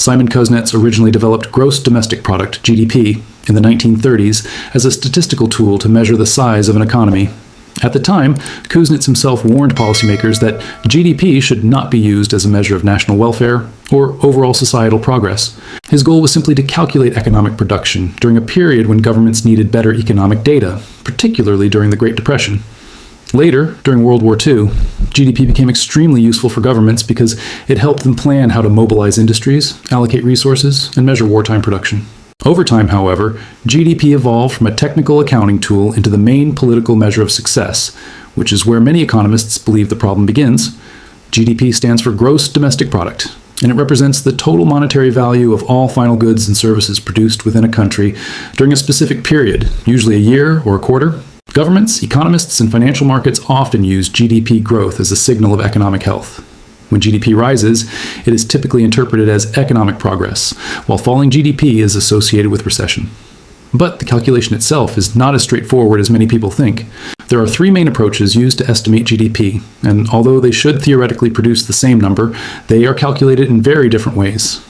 Simon Kuznets originally developed gross domestic product, GDP, in the 1930s as a statistical tool to measure the size of an economy. At the time, Kuznets himself warned policymakers that GDP should not be used as a measure of national welfare or overall societal progress. His goal was simply to calculate economic production during a period when governments needed better economic data, particularly during the Great Depression. Later, during World War II, GDP became extremely useful for governments because it helped them plan how to mobilize industries, allocate resources, and measure wartime production. Over time, however, GDP evolved from a technical accounting tool into the main political measure of success, which is where many economists believe the problem begins. GDP stands for gross domestic product, and it represents the total monetary value of all final goods and services produced within a country during a specific period, usually a year or a quarter. Governments, economists, and financial markets often use GDP growth as a signal of economic health. When GDP rises, it is typically interpreted as economic progress, while falling GDP is associated with recession. But the calculation itself is not as straightforward as many people think. There are three main approaches used to estimate GDP, and although they should theoretically produce the same number, they are calculated in very different ways.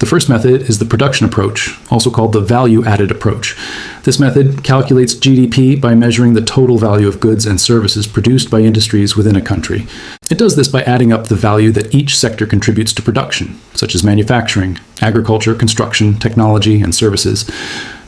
The first method is the production approach, also called the value-added approach. This method calculates GDP by measuring the total value of goods and services produced by industries within a country. It does this by adding up the value that each sector contributes to production, such as manufacturing, agriculture, construction, technology, and services.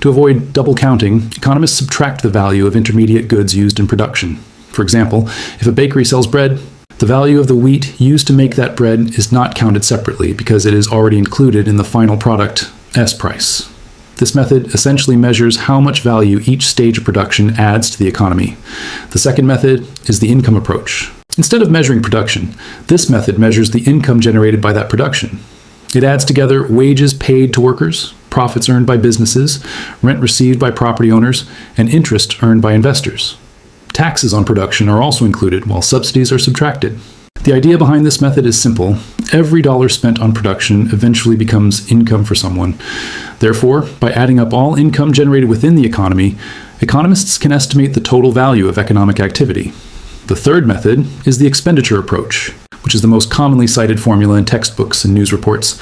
To avoid double counting, economists subtract the value of intermediate goods used in production. For example, if a bakery sells bread, the value of the wheat used to make that bread is not counted separately because it is already included in the final product, S price. This method essentially measures how much value each stage of production adds to the economy. The second method is the income approach. Instead of measuring production, this method measures the income generated by that production. It adds together wages paid to workers, profits earned by businesses, rent received by property owners, and interest earned by investors. Taxes on production are also included, while subsidies are subtracted. The idea behind this method is simple. Every dollar spent on production eventually becomes income for someone. Therefore, by adding up all income generated within the economy, economists can estimate the total value of economic activity. The third method is the expenditure approach, which is the most commonly cited formula in textbooks and news reports.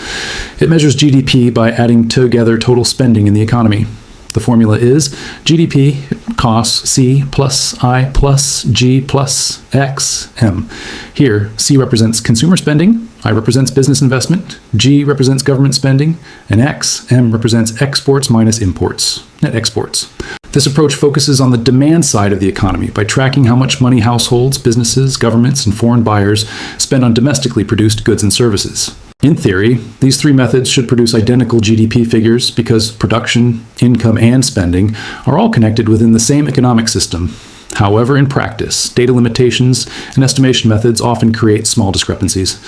It measures GDP by adding together total spending in the economy. The formula is GDP costs C plus I plus G plus X M. Here, C represents consumer spending, I represents business investment, G represents government spending, and M represents exports minus imports, net exports. This approach focuses on the demand side of the economy by tracking how much money households, businesses, governments, and foreign buyers spend on domestically produced goods and services. In theory, these three methods should produce identical GDP figures because production, income, and spending are all connected within the same economic system. However, in practice, data limitations and estimation methods often create small discrepancies.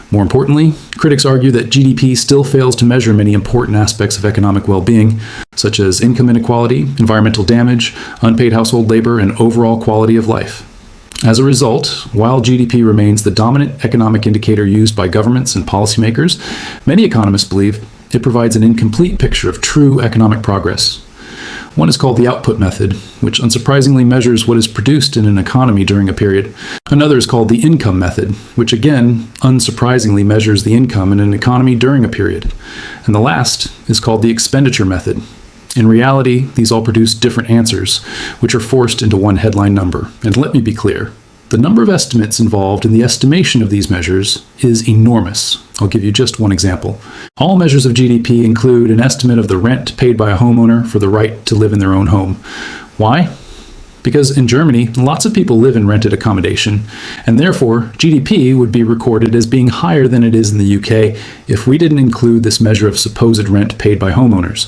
More importantly, critics argue that GDP still fails to measure many important aspects of economic well-being, such as income inequality, environmental damage, unpaid household labor, and overall quality of life. As a result, while GDP remains the dominant economic indicator used by governments and policymakers, many economists believe it provides an incomplete picture of true economic progress. One is called the output method, which unsurprisingly measures what is produced in an economy during a period. Another is called the income method, which again, unsurprisingly measures the income in an economy during a period. And the last is called the expenditure method. In reality, these all produce different answers, which are forced into one headline number. And let me be clear, the number of estimates involved in the estimation of these measures is enormous. I'll give you just one example. All measures of GDP include an estimate of the rent paid by a homeowner for the right to live in their own home. Why? Because in Germany, lots of people live in rented accommodation, and therefore GDP would be recorded as being higher than it is in the UK if we didn't include this measure of supposed rent paid by homeowners.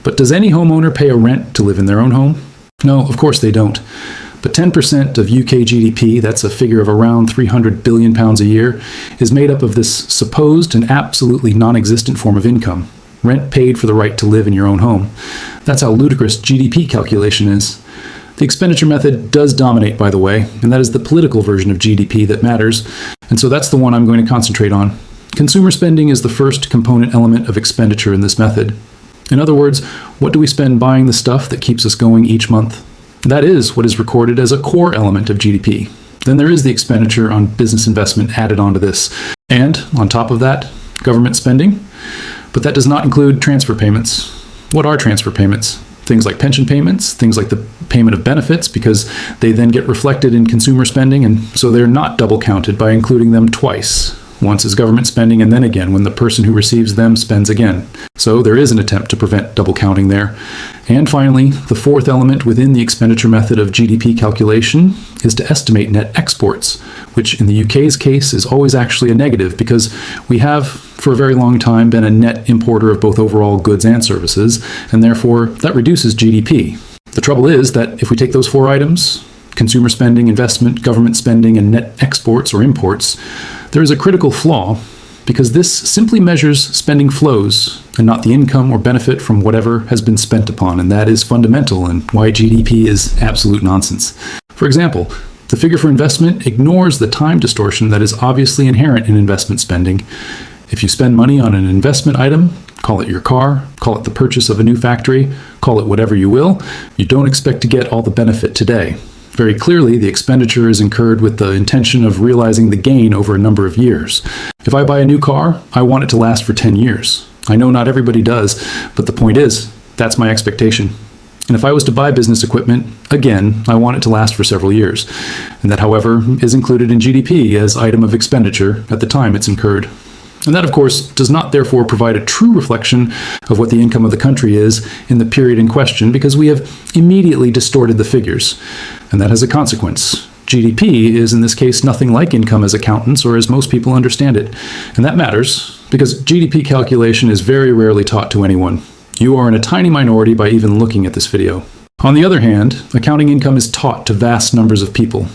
But does any homeowner pay a rent to live in their own home? No, of course they don't. But 10% of UK GDP, that's a figure of around £300 billion a year, is made up of this supposed and absolutely non-existent form of income, rent paid for the right to live in your own home. That's how ludicrous GDP calculation is. The expenditure method does dominate, by the way, and that is the political version of GDP that matters, and so that's the one I'm going to concentrate on. Consumer spending is the first component element of expenditure in this method. In other words, what do we spend buying the stuff that keeps us going each month? That is what is recorded as a core element of GDP. Then there is the expenditure on business investment added onto this. And, on top of that, government spending. But that does not include transfer payments. What are transfer payments? Things like pension payments, things like the payment of benefits, because they then get reflected in consumer spending, and so they're not double counted by including them twice. Once as government spending, and then again when the person who receives them spends again. So there is an attempt to prevent double counting there. And finally, the fourth element within the expenditure method of GDP calculation is to estimate net exports, which in the UK's case is always actually a negative, because we have for a very long time been a net importer of both overall goods and services, and therefore that reduces GDP. The trouble is that if we take those four items, consumer spending, investment, government spending, and net exports or imports, there is a critical flaw, because this simply measures spending flows and not the income or benefit from whatever has been spent upon, and that is fundamental and why GDP is absolute nonsense. For example, the figure for investment ignores the time distortion that is obviously inherent in investment spending. If you spend money on an investment item, call it your car, call it the purchase of a new factory, call it whatever you will, you don't expect to get all the benefit today. Very clearly, the expenditure is incurred with the intention of realizing the gain over a number of years. If I buy a new car, I want it to last for 10 years. I know not everybody does, but the point is, that's my expectation. And if I was to buy business equipment, again, I want it to last for several years. And that, however, is included in GDP as item of expenditure at the time it's incurred. And that, of course, does not therefore provide a true reflection of what the income of the country is in the period in question, because we have immediately distorted the figures. And that has a consequence. GDP is, in this case, nothing like income as accountants or as most people understand it. And that matters, because GDP calculation is very rarely taught to anyone. You are in a tiny minority by even looking at this video. On the other hand, accounting income is taught to vast numbers of people.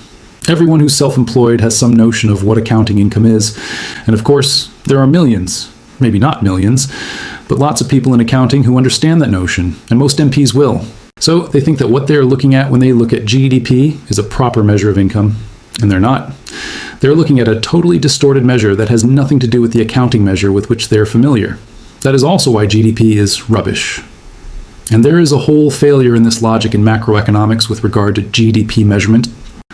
Everyone who's self-employed has some notion of what accounting income is. And of course, there are millions, maybe not millions, but lots of people in accounting who understand that notion, and most MPs will. So they think that what they're looking at when they look at GDP is a proper measure of income, and they're not. They're looking at a totally distorted measure that has nothing to do with the accounting measure with which they're familiar. That is also why GDP is rubbish. And there is a whole failure in this logic in macroeconomics with regard to GDP measurement.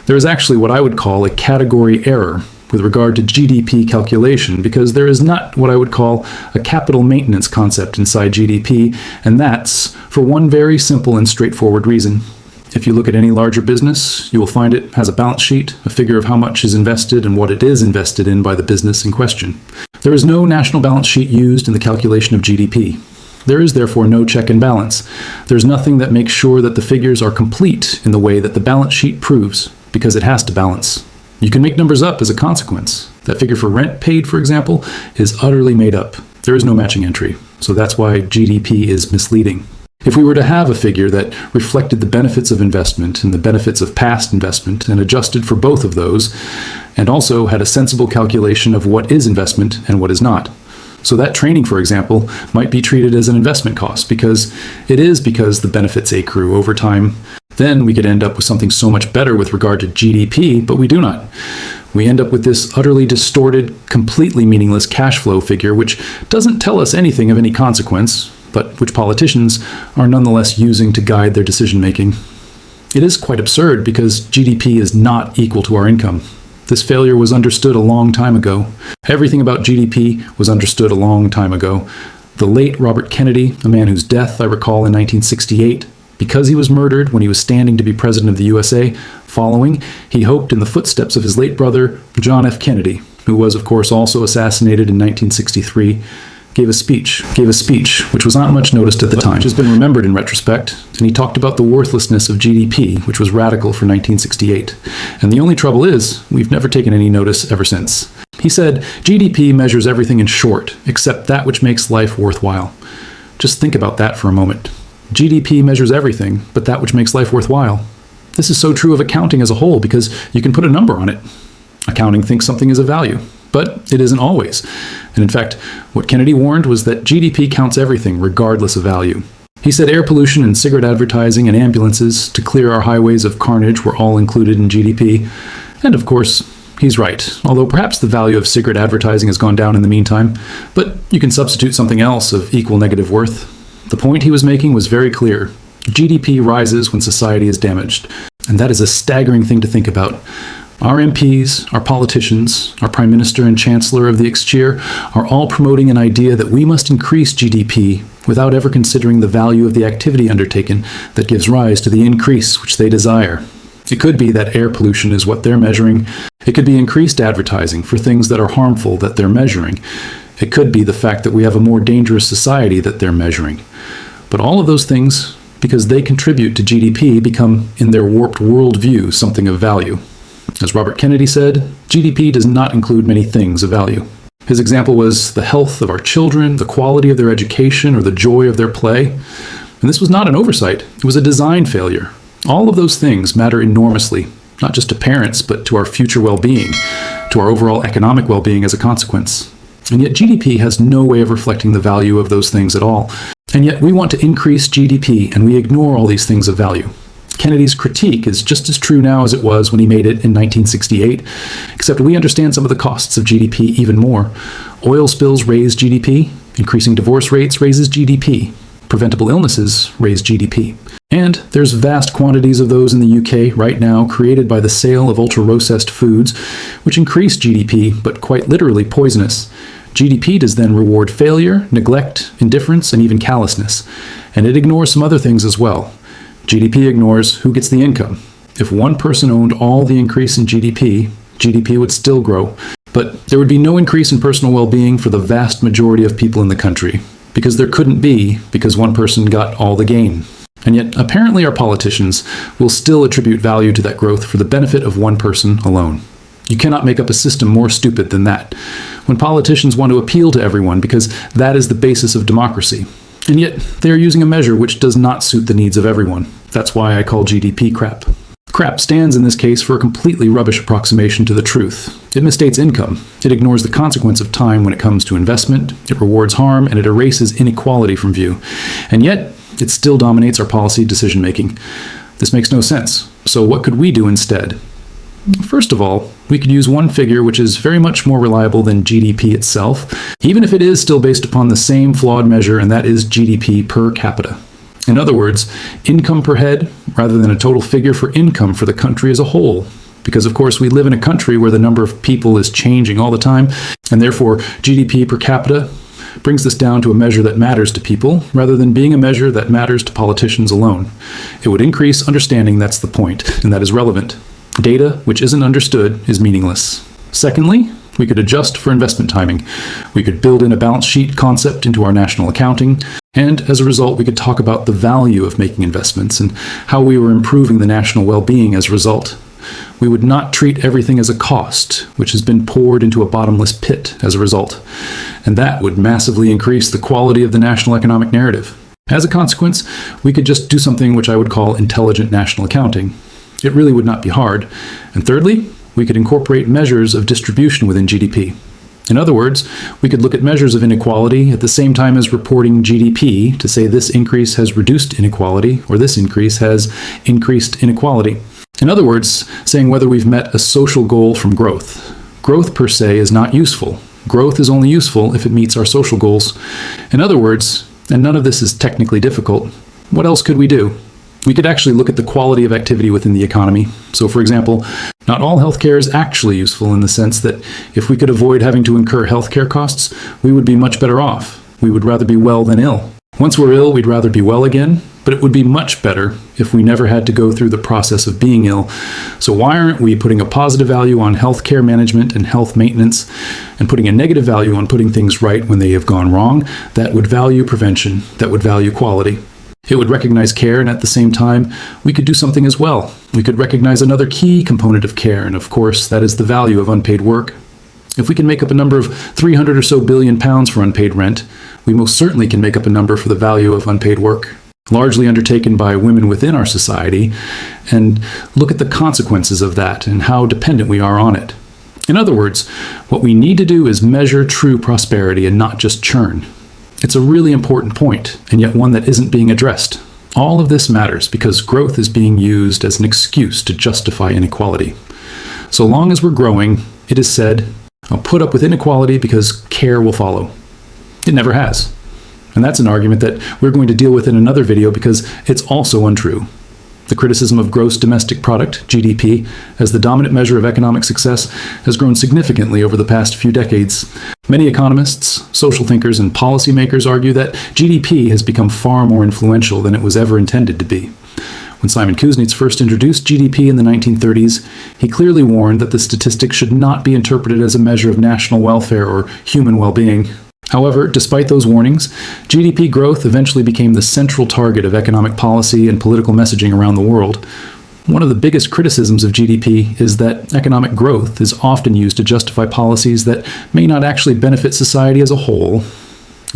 There is actually what I would call a category error with regard to GDP calculation, because there is not what I would call a capital maintenance concept inside GDP, and that's for one very simple and straightforward reason. If you look at any larger business, you will find it has a balance sheet, a figure of how much is invested and what it is invested in by the business in question. There is no national balance sheet used in the calculation of GDP. There is therefore no check and balance. There's nothing that makes sure that the figures are complete in the way that the balance sheet proves, because it has to balance. You can make numbers up as a consequence. That figure for rent paid, for example, is utterly made up. There is no matching entry. So that's why GDP is misleading. If we were to have a figure that reflected the benefits of investment and the benefits of past investment and adjusted for both of those, and also had a sensible calculation of what is investment and what is not. So that training, for example, might be treated as an investment cost because the benefits accrue over time. Then we could end up with something so much better with regard to GDP, but we do not. We end up with this utterly distorted, completely meaningless cash flow figure, which doesn't tell us anything of any consequence, but which politicians are nonetheless using to guide their decision-making. It is quite absurd because GDP is not equal to our income. This failure was understood a long time ago. Everything about GDP was understood a long time ago. The late Robert Kennedy, a man whose death I recall in 1968, because he was murdered when he was standing to be president of the USA, he hoped in the footsteps of his late brother, John F. Kennedy, who was, of course, also assassinated in 1963, gave a speech which was not much noticed at the time, which has been remembered in retrospect, and he talked about the worthlessness of GDP, which was radical for 1968. And the only trouble is, we've never taken any notice ever since. He said, GDP measures everything in short, except that which makes life worthwhile. Just think about that for a moment. GDP measures everything, but that which makes life worthwhile. This is so true of accounting as a whole because you can put a number on it. Accounting thinks something is of value, but it isn't always. And in fact, what Kennedy warned was that GDP counts everything regardless of value. He said air pollution and cigarette advertising and ambulances to clear our highways of carnage were all included in GDP. And of course, he's right, although perhaps the value of cigarette advertising has gone down in the meantime, but you can substitute something else of equal negative worth. The point he was making was very clear. GDP rises when society is damaged. And that is a staggering thing to think about. Our MPs, our politicians, our Prime Minister and Chancellor of the Exchequer are all promoting an idea that we must increase GDP without ever considering the value of the activity undertaken that gives rise to the increase which they desire. It could be that air pollution is what they're measuring. It could be increased advertising for things that are harmful that they're measuring. It could be the fact that we have a more dangerous society that they're measuring. But all of those things, because they contribute to GDP, become, in their warped worldview, something of value. As Robert Kennedy said, GDP does not include many things of value. His example was the health of our children, the quality of their education, or the joy of their play. And this was not an oversight. It was a design failure. All of those things matter enormously, not just to parents, but to our future well-being, to our overall economic well-being as a consequence. And yet GDP has no way of reflecting the value of those things at all. And yet we want to increase GDP, and we ignore all these things of value. Kennedy's critique is just as true now as it was when he made it in 1968, except we understand some of the costs of GDP even more. Oil spills raise GDP, increasing divorce rates raises GDP, preventable illnesses raise GDP. And there's vast quantities of those in the UK right now created by the sale of ultra-processed foods, which increase GDP, but quite literally poisonous. GDP does then reward failure, neglect, indifference, and even callousness. And it ignores some other things as well. GDP ignores who gets the income. If one person owned all the increase in GDP, GDP would still grow. But there would be no increase in personal well-being for the vast majority of people in the country, because there couldn't be, because one person got all the gain. And yet, apparently our politicians will still attribute value to that growth for the benefit of one person alone. You cannot make up a system more stupid than that. When politicians want to appeal to everyone, because that is the basis of democracy. And yet, they are using a measure which does not suit the needs of everyone. That's why I call GDP crap. Crap stands in this case for a completely rubbish approximation to the truth. It misstates income. It ignores the consequence of time when it comes to investment. It rewards harm, and it erases inequality from view. And yet, it still dominates our policy decision-making. This makes no sense. So what could we do instead? First of all, we could use one figure which is very much more reliable than GDP itself, even if it is still based upon the same flawed measure, and that is GDP per capita. In other words, income per head, rather than a total figure for income for the country as a whole. Because, of course, we live in a country where the number of people is changing all the time, and therefore GDP per capita brings this down to a measure that matters to people, rather than being a measure that matters to politicians alone. It would increase understanding that's the point, and that is relevant. Data which isn't understood is meaningless. Secondly, we could adjust for investment timing. We could build in a balance sheet concept into our national accounting, and as a result, we could talk about the value of making investments and how we were improving the national well-being as a result. We would not treat everything as a cost, which has been poured into a bottomless pit as a result. And that would massively increase the quality of the national economic narrative. As a consequence, we could just do something which I would call intelligent national accounting. It really would not be hard. And thirdly, we could incorporate measures of distribution within GDP. In other words, we could look at measures of inequality at the same time as reporting GDP to say this increase has reduced inequality or this increase has increased inequality. In other words, saying whether we've met a social goal from growth. Growth per se is not useful. Growth is only useful if it meets our social goals. In other words, and none of this is technically difficult, what else could we do? We could actually look at the quality of activity within the economy. So, for example, not all healthcare is actually useful in the sense that if we could avoid having to incur healthcare costs, we would be much better off. We would rather be well than ill. Once we're ill, we'd rather be well again, but it would be much better if we never had to go through the process of being ill. So why aren't we putting a positive value on healthcare management and health maintenance and putting a negative value on putting things right when they have gone wrong? That would value prevention, that would value quality. It would recognize care, and at the same time, we could do something as well. We could recognize another key component of care, and of course, that is the value of unpaid work. If we can make up a number of 300 or so billion pounds for unpaid rent, we most certainly can make up a number for the value of unpaid work, largely undertaken by women within our society, and look at the consequences of that and how dependent we are on it. In other words, what we need to do is measure true prosperity and not just churn. It's a really important point, and yet one that isn't being addressed. All of this matters because growth is being used as an excuse to justify inequality. So long as we're growing, it is said, I'll put up with inequality because care will follow. It never has. And that's an argument that we're going to deal with in another video because it's also untrue. The criticism of gross domestic product, GDP, as the dominant measure of economic success has grown significantly over the past few decades. Many economists, social thinkers, and policymakers argue that GDP has become far more influential than it was ever intended to be. When Simon Kuznets first introduced GDP in the 1930s, he clearly warned that the statistic should not be interpreted as a measure of national welfare or human well-being. However, despite those warnings, GDP growth eventually became the central target of economic policy and political messaging around the world. One of the biggest criticisms of GDP is that economic growth is often used to justify policies that may not actually benefit society as a whole.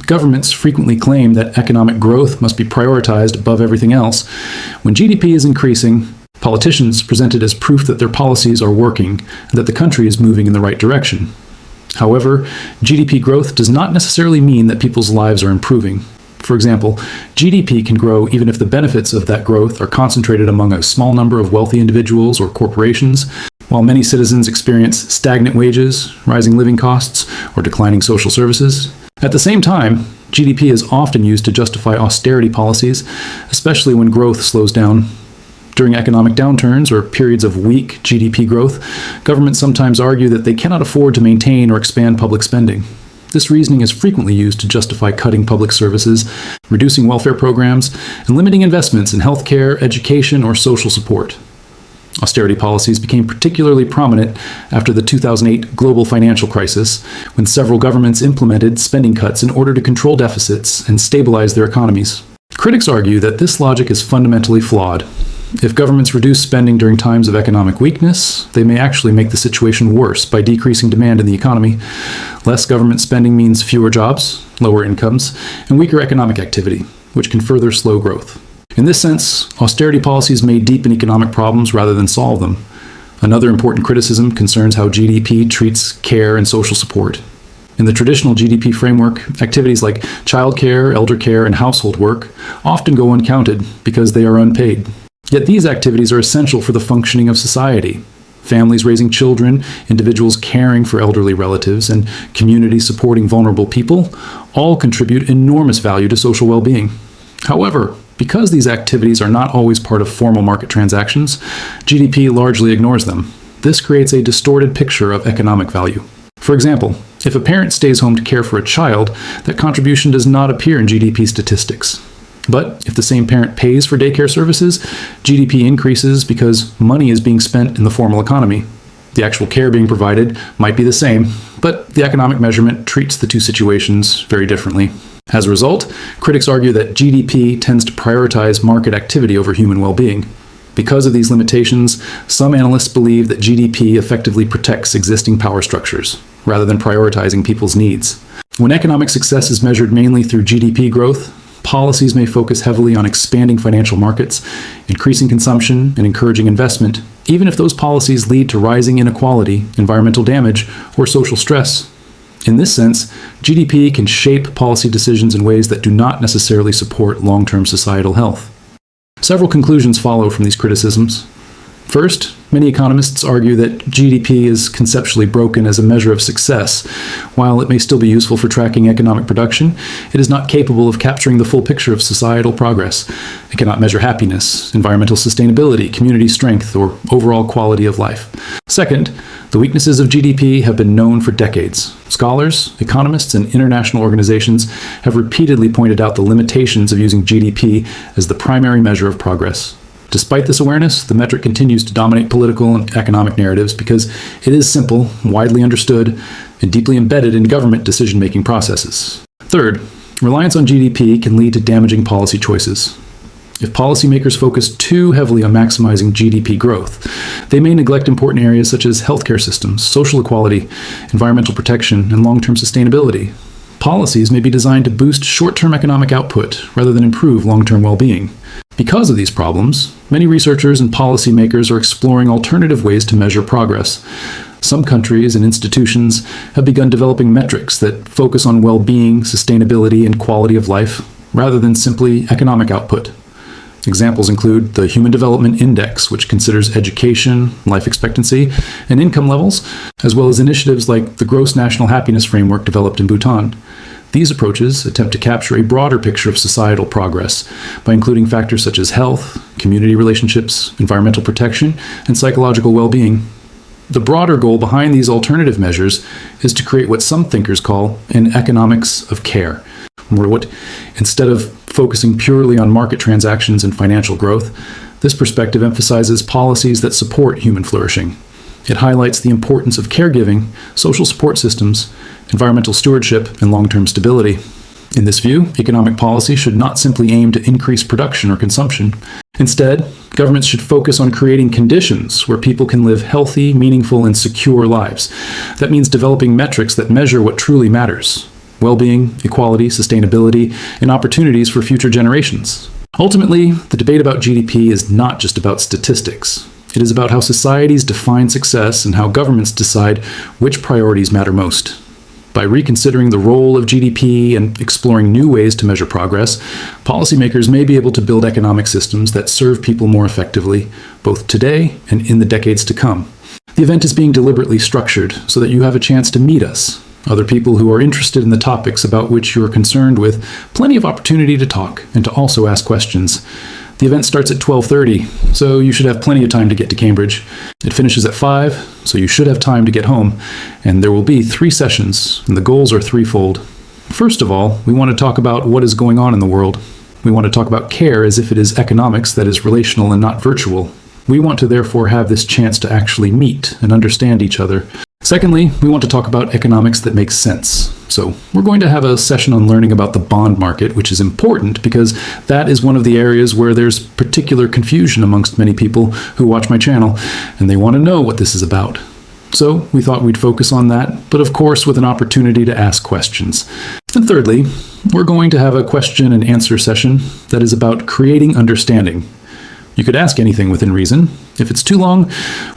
Governments frequently claim that economic growth must be prioritized above everything else. When GDP is increasing, politicians present it as proof that their policies are working and that the country is moving in the right direction. However, GDP growth does not necessarily mean that people's lives are improving. For example, GDP can grow even if the benefits of that growth are concentrated among a small number of wealthy individuals or corporations, while many citizens experience stagnant wages, rising living costs, or declining social services. At the same time, GDP is often used to justify austerity policies, especially when growth slows down. During economic downturns or periods of weak GDP growth, governments sometimes argue that they cannot afford to maintain or expand public spending. This reasoning is frequently used to justify cutting public services, reducing welfare programs, and limiting investments in healthcare, education, or social support. Austerity policies became particularly prominent after the 2008 global financial crisis, when several governments implemented spending cuts in order to control deficits and stabilize their economies. Critics argue that this logic is fundamentally flawed. If governments reduce spending during times of economic weakness, they may actually make the situation worse by decreasing demand in the economy. Less government spending means fewer jobs, lower incomes, and weaker economic activity, which can further slow growth. In this sense, austerity policies may deepen economic problems rather than solve them. Another important criticism concerns how GDP treats care and social support. In the traditional GDP framework, activities like childcare, elder care, and household work often go uncounted because they are unpaid. Yet these activities are essential for the functioning of society. Families raising children, individuals caring for elderly relatives, and communities supporting vulnerable people all contribute enormous value to social well-being. However, because these activities are not always part of formal market transactions, GDP largely ignores them. This creates a distorted picture of economic value. For example, if a parent stays home to care for a child, that contribution does not appear in GDP statistics. But if the same parent pays for daycare services, GDP increases because money is being spent in the formal economy. The actual care being provided might be the same, but the economic measurement treats the two situations very differently. As a result, critics argue that GDP tends to prioritize market activity over human well-being. Because of these limitations, some analysts believe that GDP effectively protects existing power structures, rather than prioritizing people's needs. When economic success is measured mainly through GDP growth, policies may focus heavily on expanding financial markets, increasing consumption, and encouraging investment, even if those policies lead to rising inequality, environmental damage, or social stress. In this sense, GDP can shape policy decisions in ways that do not necessarily support long-term societal health. Several conclusions follow from these criticisms. First, many economists argue that GDP is conceptually broken as a measure of success. While it may still be useful for tracking economic production, it is not capable of capturing the full picture of societal progress. It cannot measure happiness, environmental sustainability, community strength, or overall quality of life. Second, the weaknesses of GDP have been known for decades. Scholars, economists, and international organizations have repeatedly pointed out the limitations of using GDP as the primary measure of progress. Despite this awareness, the metric continues to dominate political and economic narratives because it is simple, widely understood, and deeply embedded in government decision-making processes. Third, reliance on GDP can lead to damaging policy choices. If policymakers focus too heavily on maximizing GDP growth, they may neglect important areas such as healthcare systems, social equality, environmental protection, and long-term sustainability. Policies may be designed to boost short-term economic output rather than improve long-term well-being. Because of these problems, many researchers and policymakers are exploring alternative ways to measure progress. Some countries and institutions have begun developing metrics that focus on well-being, sustainability, and quality of life, rather than simply economic output. Examples include the Human Development Index, which considers education, life expectancy, and income levels, as well as initiatives like the Gross National Happiness Framework developed in Bhutan. These approaches attempt to capture a broader picture of societal progress by including factors such as health, community relationships, environmental protection, and psychological well-being. The broader goal behind these alternative measures is to create what some thinkers call an economics of care, where instead of focusing purely on market transactions and financial growth, this perspective emphasizes policies that support human flourishing. It highlights the importance of caregiving, social support systems, environmental stewardship, and long-term stability. In this view, economic policy should not simply aim to increase production or consumption. Instead, governments should focus on creating conditions where people can live healthy, meaningful, and secure lives. That means developing metrics that measure what truly matters: well-being, equality, sustainability, and opportunities for future generations. Ultimately, the debate about GDP is not just about statistics. It is about how societies define success and how governments decide which priorities matter most. By reconsidering the role of GDP and exploring new ways to measure progress, policymakers may be able to build economic systems that serve people more effectively, both today and in the decades to come. The event is being deliberately structured so that you have a chance to meet us, other people who are interested in the topics about which you are concerned, with plenty of opportunity to talk and to also ask questions. The event starts at 12:30, so you should have plenty of time to get to Cambridge. It finishes at 5, so you should have time to get home. And there will be 3 sessions, and the goals are threefold. First of all, we want to talk about what is going on in the world. We want to talk about care as if it is economics that is relational and not virtual. We want to therefore have this chance to actually meet and understand each other. Secondly, we want to talk about economics that makes sense. So we're going to have a session on learning about the bond market, which is important because that is one of the areas where there's particular confusion amongst many people who watch my channel, and they want to know what this is about. So we thought we'd focus on that, but of course with an opportunity to ask questions. And thirdly, we're going to have a question and answer session that is about creating understanding. You could ask anything within reason. If it's too long,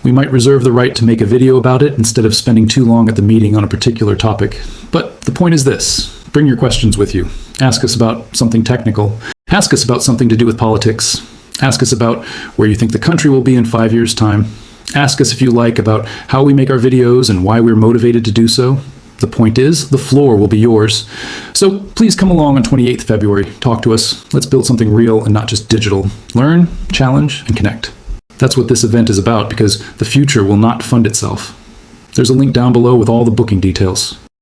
we might reserve the right to make a video about it instead of spending too long at the meeting on a particular topic. But the point is this: bring your questions with you. Ask us about something technical. Ask us about something to do with politics. Ask us about where you think the country will be in 5 years' time. Ask us, if you like, about how we make our videos and why we're motivated to do so. The point is, the floor will be yours. So please come along on 28th February. Talk to us. Let's build something real and not just digital. Learn, challenge, and connect. That's what this event is about, because the future will not fund itself. There's a link down below with all the booking details.